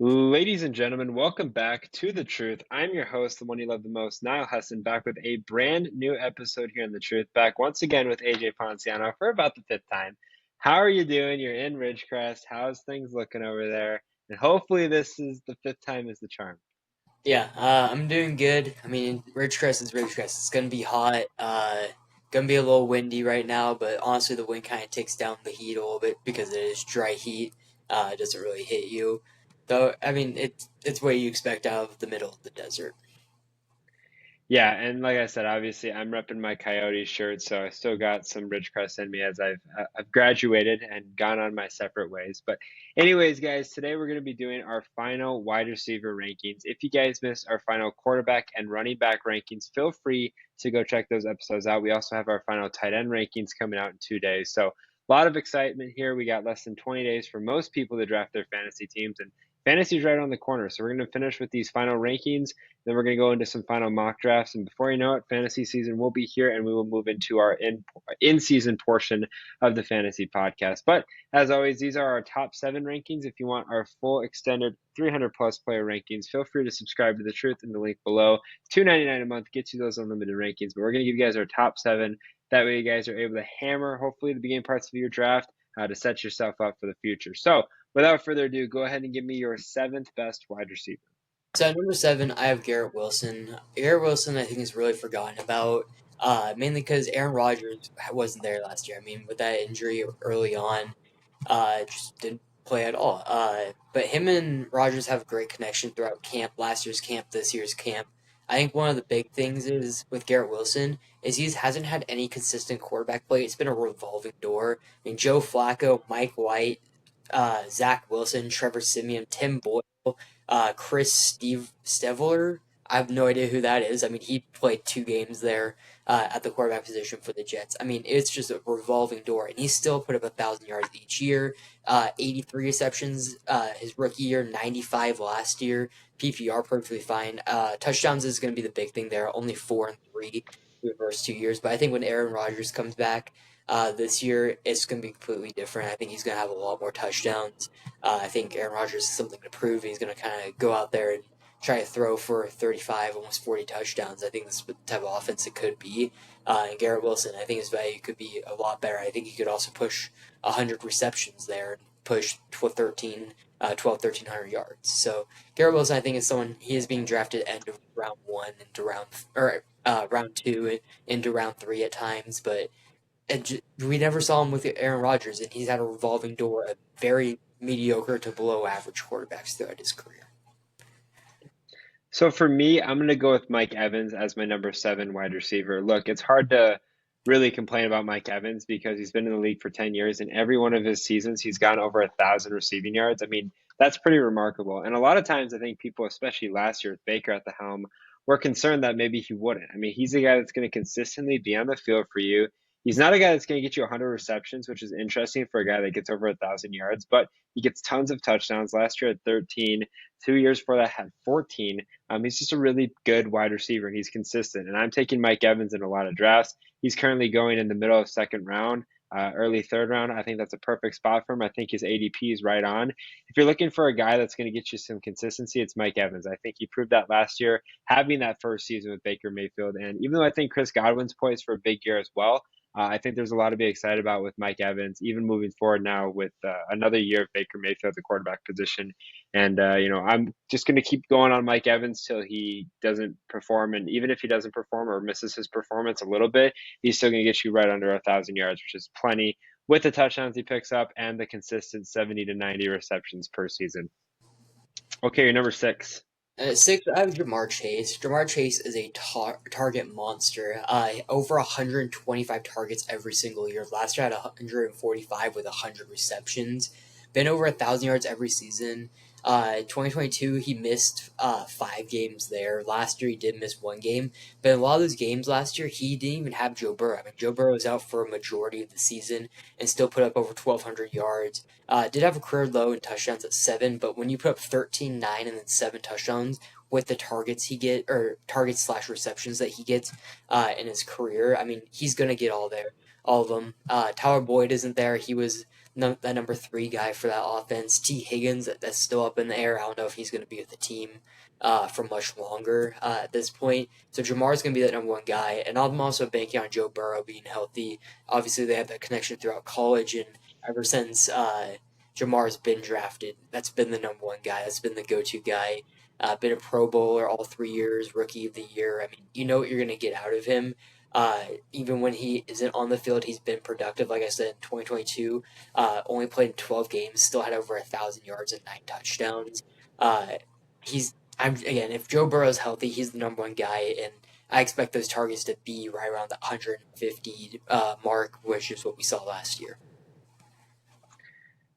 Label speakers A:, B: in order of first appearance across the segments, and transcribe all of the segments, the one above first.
A: Ladies and gentlemen, welcome back to The Truth. I'm your host, the one you love the most, Nile Hesson, back with a brand new episode here in The Truth. Back once again with AJ Ponciano for about the fifth time. How are you doing? You're in Ridgecrest. How's things looking over there? And hopefully this is the fifth time is the charm.
B: Yeah, I'm doing good. I mean, Ridgecrest is Ridgecrest. It's gonna be hot. Gonna be a little windy right now, but honestly, the wind kind of takes down the heat a little bit because it is dry heat. It doesn't really hit you, though. I mean, it's what you expect out of the middle of the desert.
A: Yeah, and like I said, obviously I'm repping my Coyotes shirt, so I still got some Ridgecrest in me as I've graduated and gone on my separate ways. But anyways, guys, today we're going to be doing our final wide receiver rankings. If you guys missed our final quarterback and running back rankings, feel free to go check those episodes out. We also have our final tight end rankings coming out in 2 days. So a lot of excitement here. We got less than 20 days for most people to draft their fantasy teams, and fantasy's right on the corner. So we're going to finish with these final rankings. Then we're going to go into some final mock drafts, and before you know it, fantasy season will be here, and we will move into our in-season portion of the fantasy podcast. But as always, these are our top 7 rankings. If you want our full extended 300 plus player rankings, feel free to subscribe to the Truth in the link below. $2.99 a month gets you those unlimited rankings. But we're going to give you guys our top 7. That way, you guys are able to hammer hopefully the beginning parts of your draft to set yourself up for the future. So, without further ado, go ahead and give me your 7th best wide receiver.
B: So at number 7, I have Garrett Wilson. Garrett Wilson, I think, is really forgotten about, mainly because Aaron Rodgers wasn't there last year. I mean, with that injury early on, just didn't play at all. But him and Rodgers have a great connection throughout camp, last year's camp, this year's camp. I think one of the big things is with Garrett Wilson is he hasn't had any consistent quarterback play. It's been a revolving door. I mean, Joe Flacco, Mike White, Zach Wilson, Trevor Simeon, Tim Boyle, Chris Steveler. I have no idea who that is. I mean, he played 2 games there at the quarterback position for the Jets. I mean, it's just a revolving door, and he still put up 1,000 yards each year. 83 receptions his rookie year, 95 last year. PPR perfectly fine. Touchdowns is going to be the big thing there. Only 4 and 3 the first 2 years, but I think when Aaron Rodgers comes back this year, it's going to be completely different. I think he's going to have a lot more touchdowns. I think Aaron Rodgers has something to prove. He's going to kind of go out there and try to throw for 35, almost 40 touchdowns. I think this is the type of offense it could be. And Garrett Wilson, I think his value could be a lot better. I think he could also push 100 receptions there and push 1,300 yards. So Garrett Wilson, I think, is someone he is being drafted end of round 1 into round 2 into round 3 at times, but we never saw him with Aaron Rodgers, and he's had a revolving door of very mediocre to below average quarterbacks throughout his career.
A: So for me, I'm going to go with Mike Evans as my number 7 wide receiver. Look, it's hard to really complain about Mike Evans because he's been in the league for 10 years, and every one of his seasons, he's gone over 1,000 receiving yards. I mean, that's pretty remarkable. And a lot of times, I think people, especially last year with Baker at the helm, were concerned that maybe he wouldn't. I mean, he's a guy that's going to consistently be on the field for you. He's not a guy that's going to get you 100 receptions, which is interesting for a guy that gets over 1,000 yards, but he gets tons of touchdowns. Last year at 13, 2 years before that had 14. He's just a really good wide receiver, and he's consistent. And I'm taking Mike Evans in a lot of drafts. He's currently going in the middle of second round, early third round. I think that's a perfect spot for him. I think his ADP is right on. If you're looking for a guy that's going to get you some consistency, it's Mike Evans. I think he proved that last year, having that first season with Baker Mayfield. And even though I think Chris Godwin's poised for a big year as well, I think there's a lot to be excited about with Mike Evans, even moving forward now with another year of Baker Mayfield at the quarterback position. And, I'm just going to keep going on Mike Evans till he doesn't perform. And even if he doesn't perform or misses his performance a little bit, he's still going to get you right under 1,000 yards, which is plenty with the touchdowns he picks up and the consistent 70 to 90 receptions per season. Okay, your number 6.
B: At 6, I have Jamar Chase. Jamar Chase is a target monster. Over 125 targets every single year. Last year, I had 145 with 100 receptions. Been over 1,000 yards every season. 2022, he missed 5 games there. Last year, he did miss 1 game. But in a lot of those games last year, he didn't even have Joe Burrow. I mean, Joe Burrow was out for a majority of the season and still put up over 1,200 yards. Did have a career low in touchdowns at 7, but when you put up 13, 9, and then 7 touchdowns with the targets he get or targets slash receptions that he gets in his career, I mean, he's gonna get all of them. Tyler Boyd isn't there. He was that number three guy for that offense. T. Higgins, that's still up in the air. I don't know if he's going to be with the team for much longer at this point. So Jamar's going to be that number one guy, and I'm also banking on Joe Burrow being healthy. Obviously, they have that connection throughout college, and ever since Jamar's been drafted, that's been the number one guy. That's been the go-to guy. Been a Pro Bowler all 3 years, Rookie of the Year. I mean, you know what you're going to get out of him. Even when he isn't on the field, he's been productive. Like I said, in 2022, only played in 12 games, still had over 1,000 yards and 9 touchdowns. Uh, I'm again, if Joe Burrow's healthy, he's the number one guy, and I expect those targets to be right around the 150 mark, which is what we saw last year.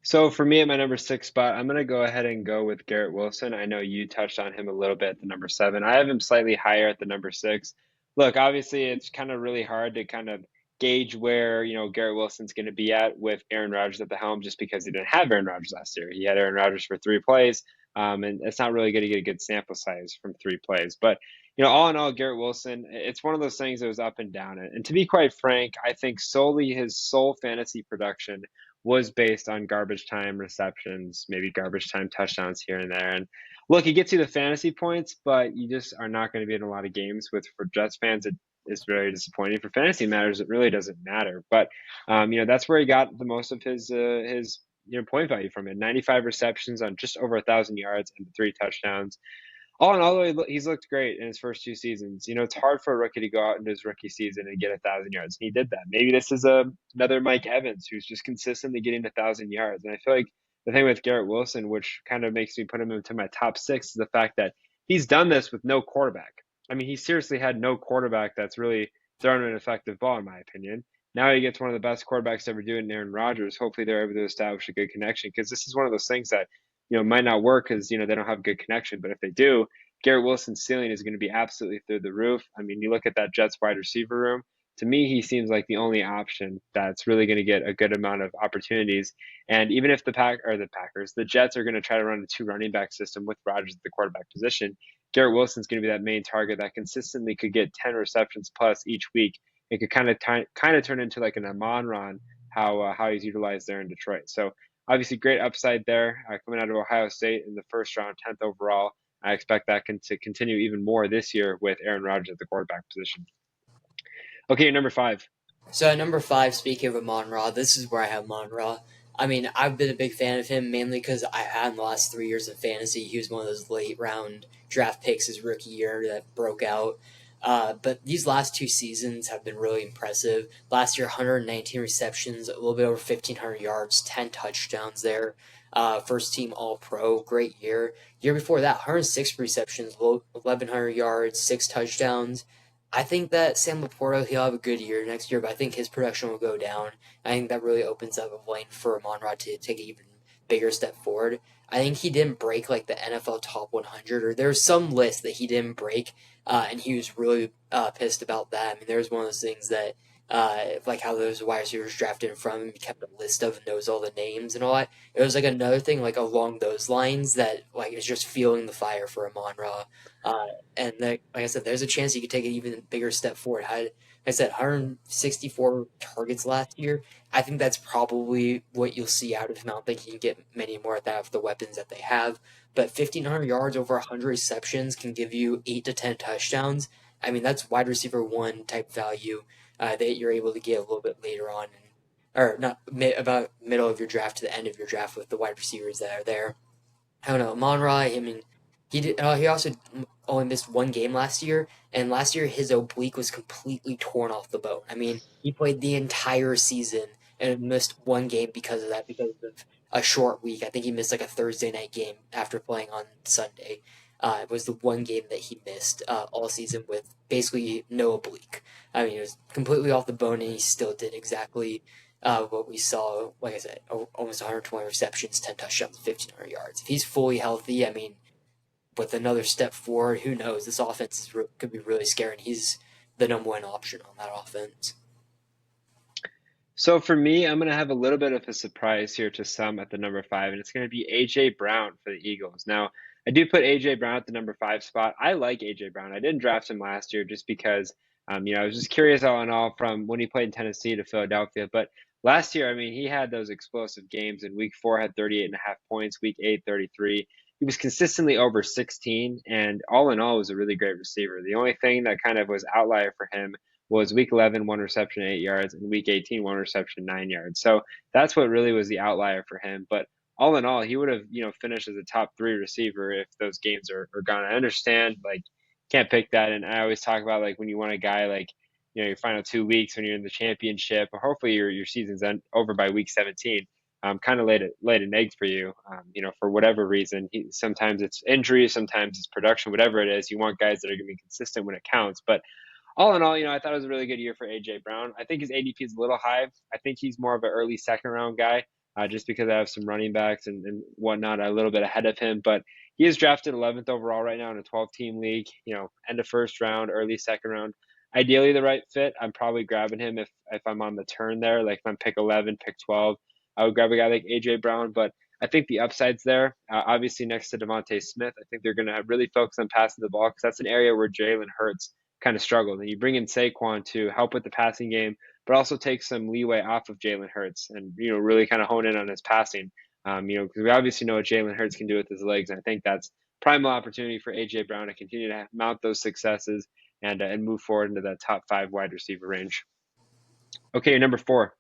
A: So for me at my number six spot, I'm going to go ahead and go with Garrett Wilson. I know you touched on him a little bit at the number seven. I have him slightly higher at the number six. Look, obviously it's kind of really hard to kind of gauge where, Garrett Wilson's going to be at with Aaron Rodgers at the helm just because he didn't have Aaron Rodgers last year. He had Aaron Rodgers for 3 plays, and it's not really going to get a good sample size from 3 plays. But, all in all, Garrett Wilson, it's one of those things that was up and down. And to be quite frank, I think solely his sole fantasy production was based on garbage time receptions, maybe garbage time touchdowns here and there. And look, it gets you the fantasy points, but you just are not going to be in a lot of games with for Jets fans. It is very disappointing. For fantasy matters, it really doesn't matter. But that's where he got the most of his point value from it. 95 receptions on just over 1,000 yards and 3 touchdowns. All in all, he's looked great in his first 2 seasons. It's hard for a rookie to go out into his rookie season and get 1,000 yards. And he did that. Maybe this is another Mike Evans who's just consistently getting 1,000 yards. And I feel like the thing with Garrett Wilson, which kind of makes me put him into my top six, is the fact that he's done this with no quarterback. I mean, he seriously had no quarterback that's really thrown an effective ball, in my opinion. Now he gets one of the best quarterbacks to ever do it in Aaron Rodgers. Hopefully, they're able to establish a good connection because this is one of those things that might not work because they don't have a good connection. But if they do, Garrett Wilson's ceiling is going to be absolutely through the roof. I mean, you look at that Jets wide receiver room. To me, he seems like the only option that's really going to get a good amount of opportunities. And even if the Packers, the Jets are going to try to run a two running back system with Rodgers at the quarterback position, Garrett Wilson's going to be that main target that consistently could get 10 receptions plus each week. It could kind of turn into like an Amon-Ra, how he's utilized there in Detroit. So obviously, great upside there coming out of Ohio State in the first round, 10th overall. I expect that to continue even more this year with Aaron Rodgers at the quarterback position. Okay, number five.
B: So at number five, speaking of Amon-Ra, this is where I have Amon-Ra. I mean, I've been a big fan of him mainly because I had in the last 3 years of fantasy. He was one of those late round draft picks his rookie year that broke out. But these last 2 seasons have been really impressive. Last year, 119 receptions, a little bit over 1,500 yards, 10 touchdowns there. First team All Pro, great year. Year before that, 106 receptions, 1,100 yards, 6 touchdowns. I think that Sam Laporta, he'll have a good year next year, but I think his production will go down. I think that really opens up a lane for Amon-Ra to take an even bigger step forward. I think he didn't break like the NFL top 100, or there's some list that he didn't break, and he was really pissed about that. I mean, there's one of those things that, like how those wide receivers drafted in front of him, he kept a list of and knows all the names and all that. It was like another thing, like along those lines, that like is just fueling the fire for Amon-Ra. And like I said, there's a chance he could take an even bigger step forward. Like I said, 164 targets last year. I think that's probably what you'll see out of him. I don't think he can get many more at that with the weapons that they have. But 1,500 yards, over 100 receptions can give you 8 to 10 touchdowns. I mean, that's wide receiver one type value that you're able to get a little bit later on, or not about middle of your draft to the end of your draft with the wide receivers that are there. I don't know. Amon-Ra, I mean, he did. He also only missed 1 game last year, and last year his oblique was completely torn off the bone. I mean, he played the entire season and missed 1 game because of that, because of a short week. I think he missed like a Thursday night game after playing on Sunday. It was the 1 game that he missed all season with basically no oblique. I mean, it was completely off the bone, and he still did exactly what we saw, like I said, almost 120 receptions, 10 touchdowns, 1,500 yards. If he's fully healthy, I mean, with another step forward, who knows? This offense could be really scary, and he's the number one option on that offense.
A: So for me, I'm going to have a little bit of a surprise here to some at the number five, and it's going to be A.J. Brown for the Eagles. Now, I do put A.J. Brown at the number five spot. I like A.J. Brown. I didn't draft him last year just because, I was just curious all in all from when he played in Tennessee to Philadelphia. But last year, I mean, he had those explosive games. In week 4 had 38.5 points, week 8 33. He was consistently over 16, and all in all was a really great receiver. The only thing that kind of was outlier for him was week 11, 1 reception, 8 yards, and week 18, 1 reception, 9 yards. So that's what really was the outlier for him. But all in all, he would have, finished as a top 3 receiver if those games are gone. I understand, like, can't pick that. And I always talk about, like, when you want a guy like, your final 2 weeks when you're in the championship, or hopefully your season's over by week 17. Kind of laid an egg for you. For whatever reason, sometimes it's injury, sometimes it's production, whatever it is. You want guys that are going to be consistent when it counts. But all in all, I thought it was a really good year for AJ Brown. I think his ADP is a little high. I think he's more of an early second round guy, just because I have some running backs and whatnot a little bit ahead of him. But he is drafted 11th overall right now in a 12-team league. End of first round, early second round. Ideally, the right fit. I'm probably grabbing him if I'm on the turn there. Like if I'm pick 11, pick 12, I would grab a guy like AJ Brown. But I think the upside's there. Obviously, next to Devontae Smith, I think they're going to really focus on passing the ball because that's an area where Jalen Hurts kind of struggled. And you bring in Saquon to help with the passing game, but also take some leeway off of Jalen Hurts and really kind of hone in on his passing. Because we obviously know what Jalen Hurts can do with his legs, and I think that's primal opportunity for AJ Brown to continue to mount those successes and move forward into that top 5 wide receiver range. Okay, number 4.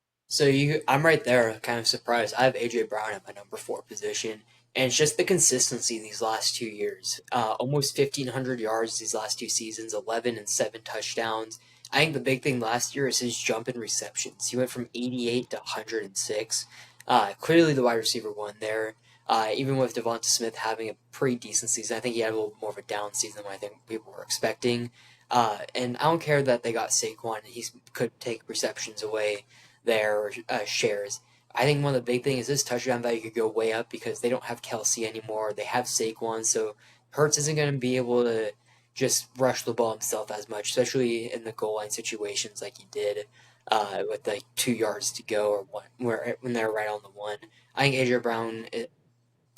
B: I'm right there, kind of surprised. I have AJ Brown at my number 4 position, and it's just the consistency these last 2 years. Almost 1,500 yards these last 2 seasons, 11 and 7 touchdowns. I think the big thing last year is his jump in receptions. He went from 88 to 106. Clearly, the wide receiver one there. Even with Devonta Smith having a pretty decent season, I think he had a little more of a down season than I think people were expecting. And I don't care that they got Saquon; he could take receptions away their shares. I think one of the big things is this touchdown value could go way up because they don't have Kelsey anymore. They have Saquon, so Hurts isn't going to be able to just rush the ball himself as much, especially in the goal line situations like he did with like 2 yards to go or one, where when they're right on the one. I think AJ Brown,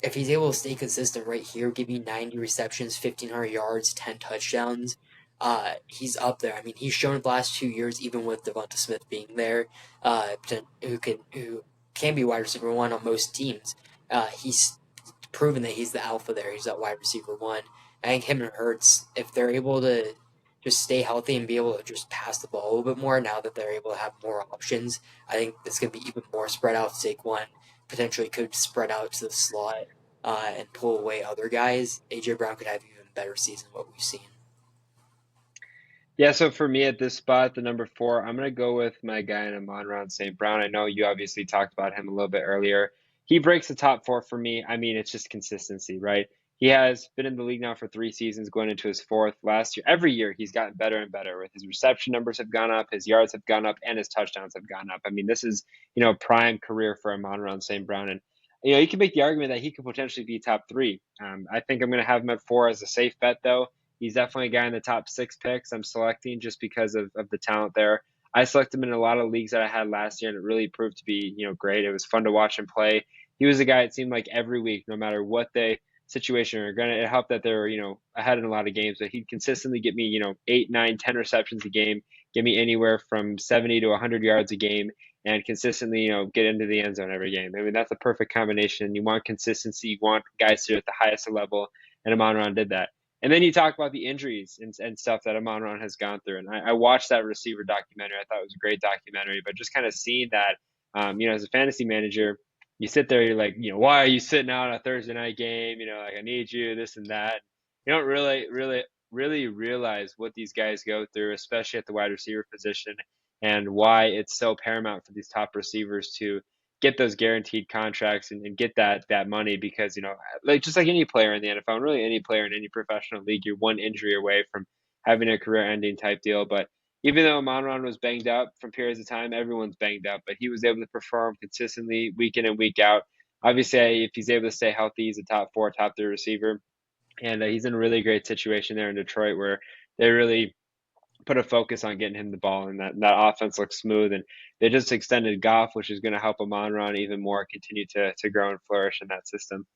B: if he's able to stay consistent right here, give you 90 receptions, 1,500 yards, 10 touchdowns, he's up there. I mean, he's shown the last 2 years, even with Devonta Smith being there, who can be wide receiver one on most teams. He's proven that he's the alpha there. He's that wide receiver one. I think him and Hurts, if they're able to just stay healthy and be able to just pass the ball a little bit more now that they're able to have more options, I think it's going to be even more spread out. Saquon potentially could spread out to the slot and pull away other guys. AJ Brown could have even better season than what we've seen.
A: Yeah, so for me at this spot, the number 4, I'm going to go with my guy in Amon-Ra St. Brown. I know you obviously talked about him a little bit earlier. He breaks the top 4 for me. I mean, it's just consistency, right? He has been in the league now for 3 seasons, going into his 4th last year. Every year, he's gotten better and better. With his reception numbers have gone up, his yards have gone up, and his touchdowns have gone up. I mean, this is, prime career for Amon-Ra St. Brown. And, you can make the argument that he could potentially be top 3. I think I'm going to have him at 4 as a safe bet, though. He's definitely a guy in the top 6 picks I'm selecting just because of the talent there. I selected him in a lot of leagues that I had last year, and it really proved to be, great. It was fun to watch him play. He was a guy, it seemed like every week, no matter what the situation or granted, it helped that they were, ahead in a lot of games, but he'd consistently get me, 8, 9, 10 receptions a game, give me anywhere from 70 to 100 yards a game, and consistently, get into the end zone every game. I mean, that's a perfect combination. You want consistency, you want guys to do at the highest level, and Amon-Ra did that. And then you talk about the injuries and stuff that Amon-Ra has gone through. And I watched that receiver documentary. I thought it was a great documentary. But just kind of seeing that, as a fantasy manager, you sit there, you're like, why are you sitting out on a Thursday night game? Like I need you, this and that. You don't really realize what these guys go through, especially at the wide receiver position, and why it's so paramount for these top receivers to get those guaranteed contracts and get that money because like just like any player in the NFL, and really any player in any professional league, you're one injury away from having a career-ending type deal. But even though Amon-Ra was banged up from periods of time, everyone's banged up, but he was able to perform consistently week in and week out. Obviously, if he's able to stay healthy, he's a top 4, top 3 receiver, and he's in a really great situation there in Detroit where they really put a focus on getting him the ball, and that offense looks smooth. And they just extended Goff, which is going to help Amon-Ra even more continue to grow and flourish in that system.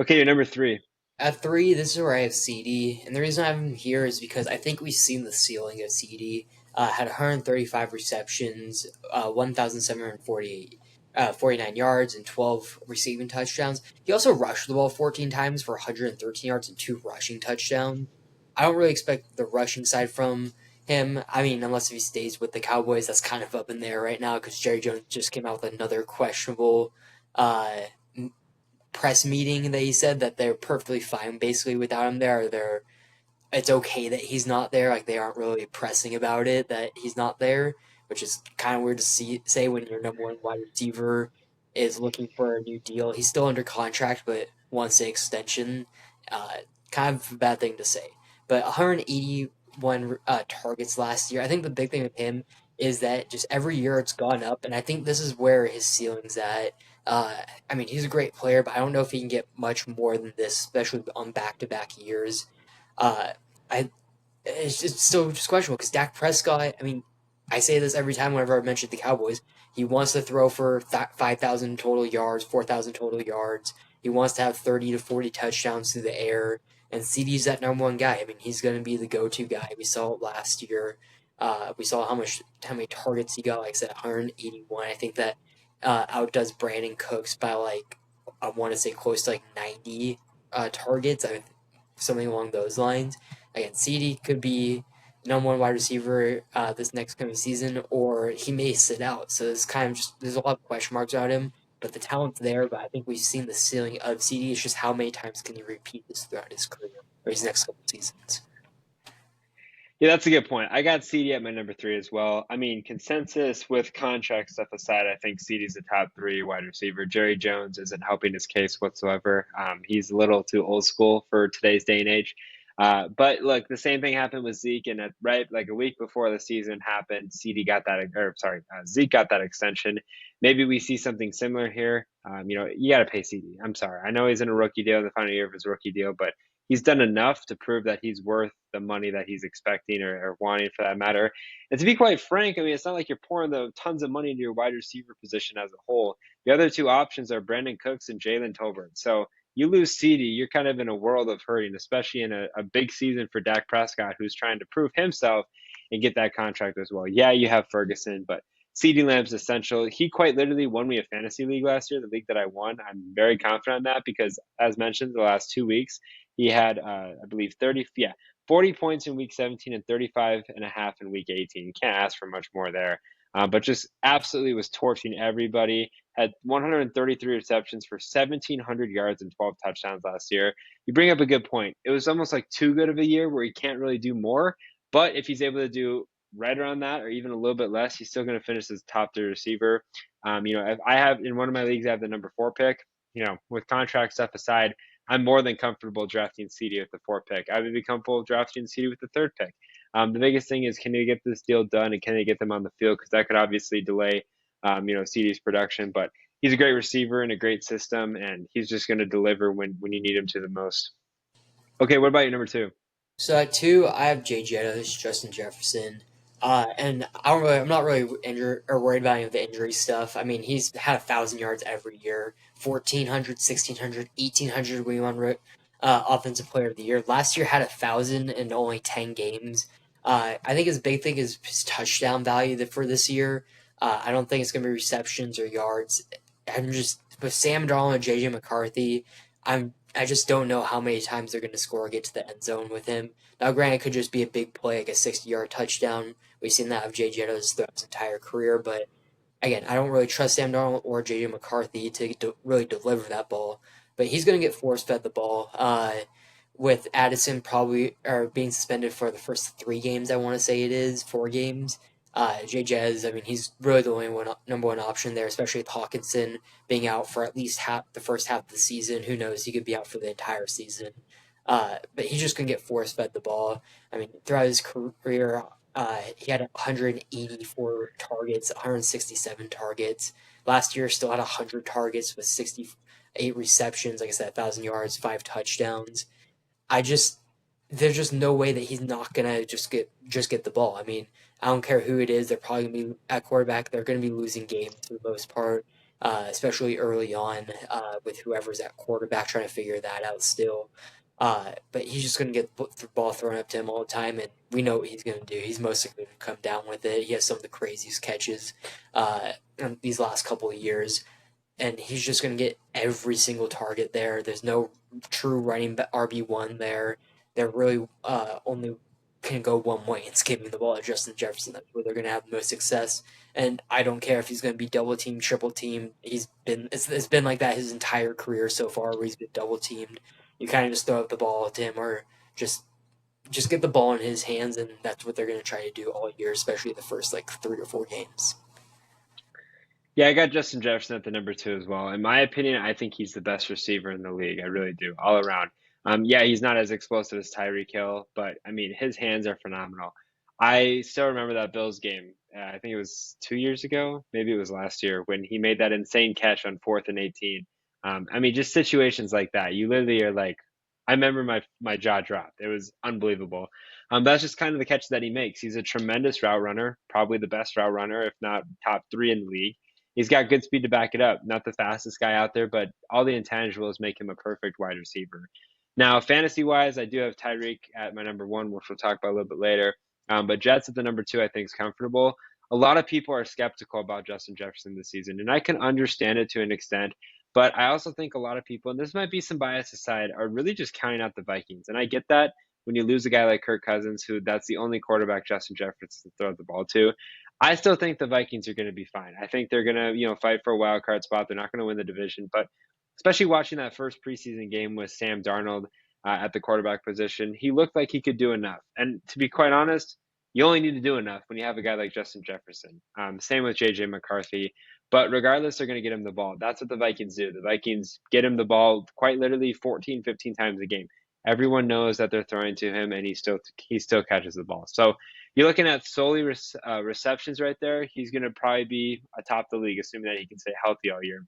A: Okay, your number 3.
B: At 3, this is where I have CeeDee, and the reason I have him here is because I think we've seen the ceiling of CeeDee. had 135 receptions, 1,748 49 yards and 12 receiving touchdowns. He also rushed the ball 14 times for 113 yards and 2 rushing touchdowns. I don't really expect the rushing side from him. I mean, unless if he stays with the Cowboys, that's kind of up in there right now because Jerry Jones just came out with another questionable uh, press meeting that he said that they're perfectly fine basically without him there. They're it's okay that he's not there. Like they aren't really pressing about it that he's not there, which is kind of weird to say when your number one wide receiver is looking for a new deal. He's still under contract, but wants an extension. Uh, kind of a bad thing to say. But 181 targets last year. I think the big thing with him is that just every year it's gone up, and I think this is where his ceiling's at. Uh, I mean, he's a great player, but I don't know if he can get much more than this, especially on back-to-back years. Uh, I it's still just questionable because Dak Prescott. I mean, I say this every time whenever I mention the Cowboys. He wants to throw for 5,000 total yards, 4,000 total yards. He wants to have 30 to 40 touchdowns through the air. And CeeDee's that number one guy. I mean, he's going to be the go-to guy. We saw it last year. We saw how many targets he got. Like I said, 181. I think that outdoes Brandon Cooks by like I want to say close to like 90 targets. I mean, something along those lines. Again, CeeDee could be number one wide receiver this next coming season, or he may sit out. So it's kind of just there's a lot of question marks about him. But the talent's there. But I think we've seen the ceiling of CeeDee. It's just how many times can he repeat this throughout his career or his next couple seasons.
A: Yeah, that's a good point. I got CD at my number three as well. I mean, consensus with contract stuff aside, I think CD's the top three wide receiver. Jerry Jones isn't helping his case whatsoever. He's a little too old school for today's day and age. But look, the same thing happened with Zeke, and right like a week before the season happened, CD got that, or sorry, Zeke got that extension. Maybe we see something similar here. You got to pay CD. I'm sorry. I know he's in a rookie deal, the final year of his rookie deal, but he's done enough to prove that he's worth the money that he's expecting or wanting for that matter. And to be quite frank, I mean, it's not like you're pouring the tons of money into your wide receiver position as a whole. The other two options are Brandon Cooks and Jalen Tolbert. So you lose CD, you're kind of in a world of hurting, especially in a big season for Dak Prescott, who's trying to prove himself and get that contract as well. Yeah, you have Ferguson, but CeeDee Lamb's essential. He quite literally won me a fantasy league last year, the league that I won. I'm very confident in that because, as mentioned, the last 2 weeks, he had, I believe, 40 points in week 17 and 35 and a half in week 18. You can't ask for much more there. But just absolutely was torching everybody. Had 133 receptions for 1,700 yards and 12 touchdowns last year. You bring up a good point. It was almost like too good of a year where he can't really do more. But if he's able to do right around that or even a little bit less, he's still going to finish as top three receiver. If I have in one of my leagues, I have the number 4 pick. With contract stuff aside, I'm more than comfortable drafting CD with the 4 pick. I would be comfortable drafting CD with the 3rd pick. The biggest thing is, can they get this deal done and can they get them on the field? Because that could obviously delay, CD's production. But he's a great receiver in a great system, and he's just going to deliver when you need him to the most. Okay, what about your number 2?
B: So at two, I have Jay Jettis, Justin Jefferson, and I'm not really injured or worried about any of the injury stuff. I mean, he's had 1,000 yards every year, 1,400, 1,600, 1,800 when he won Offensive Player of the Year. Last year had 1,000 in only 10 games. I think his big thing is his touchdown value for this year. I don't think it's gonna be receptions or yards. I'm just with Sam Darnold and JJ McCarthy. I just don't know how many times they're going to score or get to the end zone with him. Now, granted, it could just be a big play, like a 60-yard touchdown. We've seen that of Jay Jettas throughout his entire career, but again, I don't really trust Sam Darnold or J.J. McCarthy to really deliver that ball. But he's going to get force fed the ball. With Addison probably or being suspended for the first 3 games, I want to say it is 4 games. Jay Jez, I mean, he's really the only number one option there, especially with Hawkinson being out for at least the first half of the season. Who knows? He could be out for the entire season. But he's just going to get force fed the ball. I mean, throughout his career, he had 184 targets, 167 targets. Last year, still had 100 targets with 68 receptions. Like I said, 1,000 yards, 5 touchdowns. I just there's just no way that he's not gonna just get the ball. I mean, I don't care who it is. They're probably gonna be at quarterback. They're gonna be losing games for the most part, especially early on with whoever's at quarterback trying to figure that out still. But he's just going to get the ball thrown up to him all the time, and we know what he's going to do. He's mostly going to come down with it. He has some of the craziest catches in these last couple of years, and he's just going to get every single target there. There's no true running RB1 there. They're really only can go one way. It's giving the ball to Justin Jefferson. That's where they're going to have the most success. And I don't care if he's going to be double teamed, triple teamed. It's been like that his entire career so far, where he's been double teamed. You kind of just throw up the ball to him, or just just get the ball in his hands, and that's what they're going to try to do all year, especially the first like 3 or 4 games.
A: Yeah, I got Justin Jefferson at the number two as well. In my opinion, I think he's the best receiver in the league. I really do, all around. Yeah, he's not as explosive as Tyreek Hill, but I mean, his hands are phenomenal. I still remember that Bills game. I think it was 2 years ago, maybe it was last year, when he made that insane catch on 4th and 18. I mean, just situations like that. You literally are like, I remember my jaw dropped. It was unbelievable. That's just kind of the catch that he makes. He's a tremendous route runner, probably the best route runner, if not top three in the league. He's got good speed to back it up. Not the fastest guy out there, but all the intangibles make him a perfect wide receiver. Now, fantasy wise, I do have Tyreek at my number one, which we'll talk about a little bit later. But Jets at the number two, I think is comfortable. A lot of people are skeptical about Justin Jefferson this season, and I can understand it to an extent. But I also think a lot of people, and this might be some bias aside, are really just counting out the Vikings. And I get that when you lose a guy like Kirk Cousins, who that's the only quarterback Justin Jefferson to throw the ball to. I still think the Vikings are going to be fine. I think they're going to, fight for a wild card spot. They're not going to win the division, but especially watching that first preseason game with Sam Darnold at the quarterback position, he looked like he could do enough. And to be quite honest, you only need to do enough when you have a guy like Justin Jefferson. Same with JJ McCarthy. But regardless, they're going to get him the ball. That's what the Vikings do. The Vikings get him the ball quite literally 14, 15 times a game. Everyone knows that they're throwing to him, and he still catches the ball. So you're looking at solely receptions right there. He's going to probably be atop the league, assuming that he can stay healthy all year.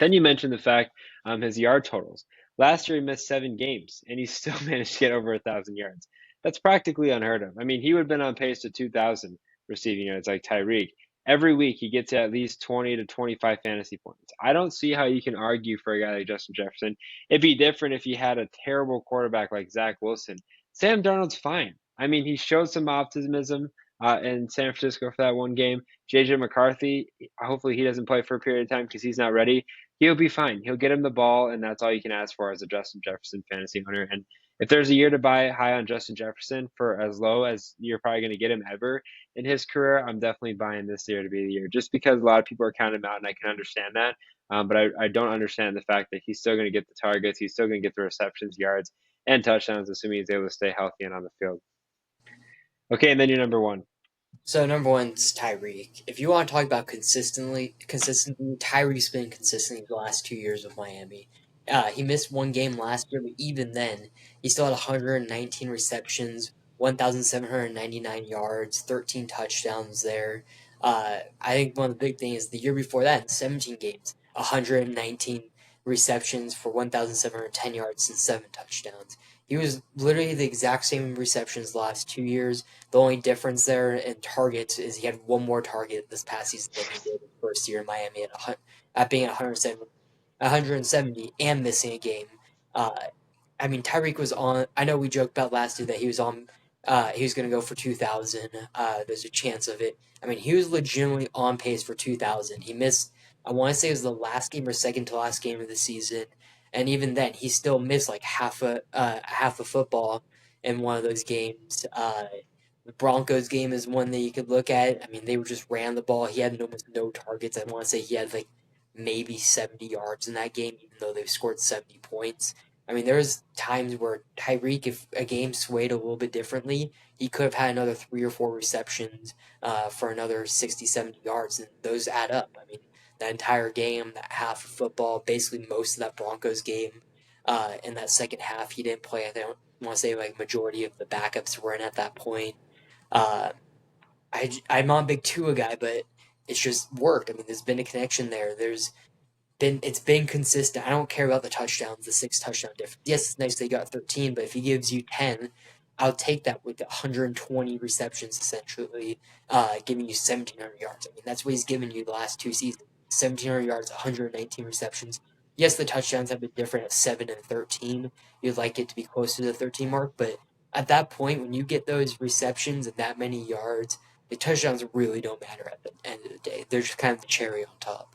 A: Then you mentioned the fact his yard totals. Last year he missed 7 games, and he still managed to get over 1,000 yards. That's practically unheard of. I mean, he would have been on pace to 2,000 receiving yards like Tyreek. Every week he gets at least 20 to 25 fantasy points. I don't see how you can argue for a guy like Justin Jefferson. It'd be different if you had a terrible quarterback like Zach Wilson. Sam Darnold's fine. I mean, he showed some optimism in San Francisco for that one game. JJ McCarthy, hopefully he doesn't play for a period of time because he's not ready. He'll be fine. He'll get him the ball, and that's all you can ask for as a Justin Jefferson fantasy owner. And if there's a year to buy high on Justin Jefferson for as low as you're probably going to get him ever in his career, I'm definitely buying this year to be the year, just because a lot of people are counting him out, and I can understand that. But I don't understand the fact that he's still going to get the targets, he's still going to get the receptions, yards, and touchdowns, assuming he's able to stay healthy and on the field. Okay, and then your number one.
B: So number one's Tyreek. If you want to talk about consistency, Tyreek's been consistent the last 2 years with Miami. He missed one game last year, but even then, he still had 119 receptions, 1,799 yards, 13 touchdowns there. I think one of the big things is the year before that, in 17 games, 119 receptions for 1,710 yards and 7 touchdowns. He was literally the exact same receptions the last 2 years. The only difference there in targets is he had one more target this past season than he did his first year in Miami at being at 170 and missing a game. Uh, I mean, Tyreek was on. I know we joked about last year that he was on. He was going to go for 2,000. There's a chance of it. I mean, he was legitimately on pace for 2,000. He missed. I want to say it was the last game or second to last game of the season, and even then, he still missed like half a football in one of those games. The Broncos game is one that you could look at. I mean, they were just ran the ball. He had almost no targets. I want to say he had like maybe 70 yards in that game, even though they scored 70 points. I mean, there was times where Tyreek, if a game swayed a little bit differently, he could have had another 3 or 4 receptions for another 60, 70 yards, and those add up. I mean, that entire game, that half of football, basically most of that Broncos game, in that second half, he didn't play. I don't want to say like majority of the backups were in at that point. Uh, I'm not a big Tua guy, but it's just worked. I mean, there's been a connection there. It's been consistent. I don't care about the touchdowns, the 6 touchdown difference. Yes, it's nice they got 13, but if he gives you 10, I'll take that with 120 receptions essentially, giving you 1,700 yards. I mean, that's what he's given you the last 2 seasons: 1,700 yards, 119 receptions. Yes, the touchdowns have been different at 7 and 13. You'd like it to be close to the 13 mark, but at that point, when you get those receptions and that many yards, the touchdowns really don't matter at the end of the day. They're just kind of the cherry on top.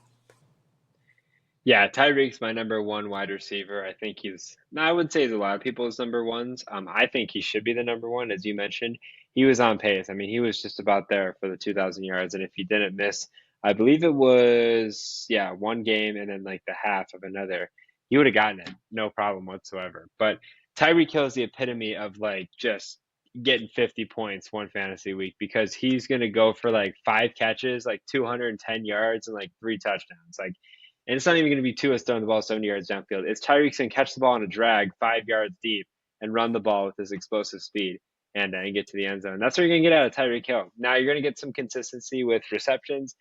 A: Yeah, Tyreek's my number one wide receiver. I think he's, no, I wouldn't say he's a lot of people's number ones. I think he should be the number one, as you mentioned. He was on pace. I mean, he was just about there for the 2,000 yards. And if he didn't miss, I believe it was, yeah, one game and then like the half of another, he would have gotten it, no problem whatsoever. But Tyreek Hill is the epitome of like just getting 50 points one fantasy week because he's going to go for like five catches, like 210 yards, and like three touchdowns. Like, and it's not even going to be Tua throwing the ball 70 yards downfield. It's Tyreek's going to catch the ball on a drag 5 yards deep and run the ball with his explosive speed and get to the end zone. That's what you're going to get out of Tyreek Hill. Now you're going to get some consistency with receptions.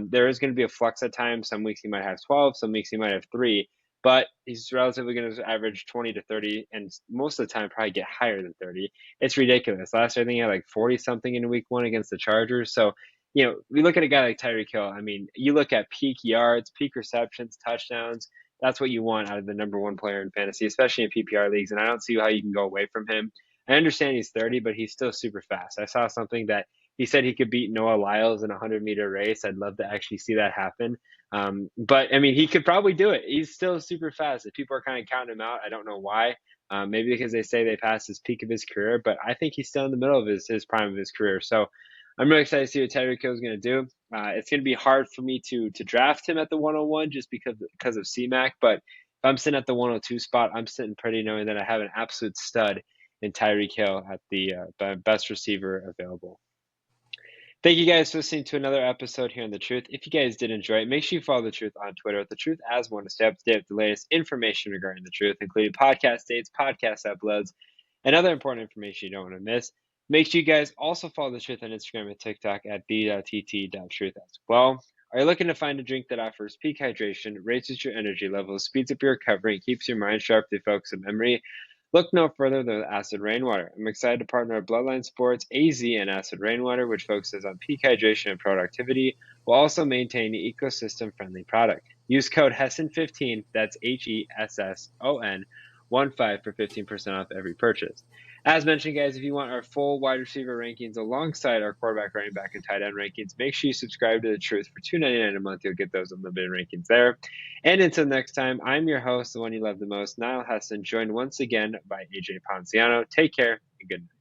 A: There is going to be a flux at times. Some weeks he might have 12, some weeks he might have 3, but he's relatively going to average 20 to 30, and most of the time probably get higher than 30. It's ridiculous. Last year I think he had like 40 something in week 1 against the Chargers. So we look at a guy like Tyreek Hill. I mean, you look at peak yards, peak receptions, touchdowns. That's what you want out of the number one player in fantasy, especially in PPR leagues. And I don't see how you can go away from him. I understand he's 30, but he's still super fast. I saw something that he said he could beat Noah Lyles in a 100-meter race. I'd love to actually see that happen. But I mean, he could probably do it. He's still super fast. If people are kind of counting him out, I don't know why. Maybe because they say they passed his peak of his career, but I think he's still in the middle of his prime of his career. So I'm really excited to see what Tyreek Hill is going to do. It's going to be hard for me to draft him at the 101 just because of CMAC. But if I'm sitting at the 102 spot, I'm sitting pretty knowing that I have an absolute stud in Tyreek Hill at the best receiver available. Thank you guys for listening to another episode here on The Truth. If you guys did enjoy it, make sure you follow The Truth on Twitter at The Truth as one to stay up to date with the latest information regarding The Truth, including podcast dates, podcast uploads, and other important information you don't want to miss. Make sure you guys also follow The Truth on Instagram and TikTok at the.tt.truth as well. Are you looking to find a drink that offers peak hydration, raises your energy levels, speeds up your recovery, and keeps your mind sharp through focus and memory? Look no further than Acid Rainwater. I'm excited to partner with Bloodline Sports, AZ, and Acid Rainwater, which focuses on peak hydration and productivity, while also maintaining an ecosystem-friendly product. Use code HESSON15, that's HESSON 15 for 15% off every purchase. As mentioned, guys, if you want our full wide receiver rankings alongside our quarterback, running back, and tight end rankings, make sure you subscribe to The Truth for $2.99 a month. You'll get those unlimited rankings there. And until next time, I'm your host, the one you love the most, Nile Hesson, joined once again by AJ Ponciano. Take care and good night.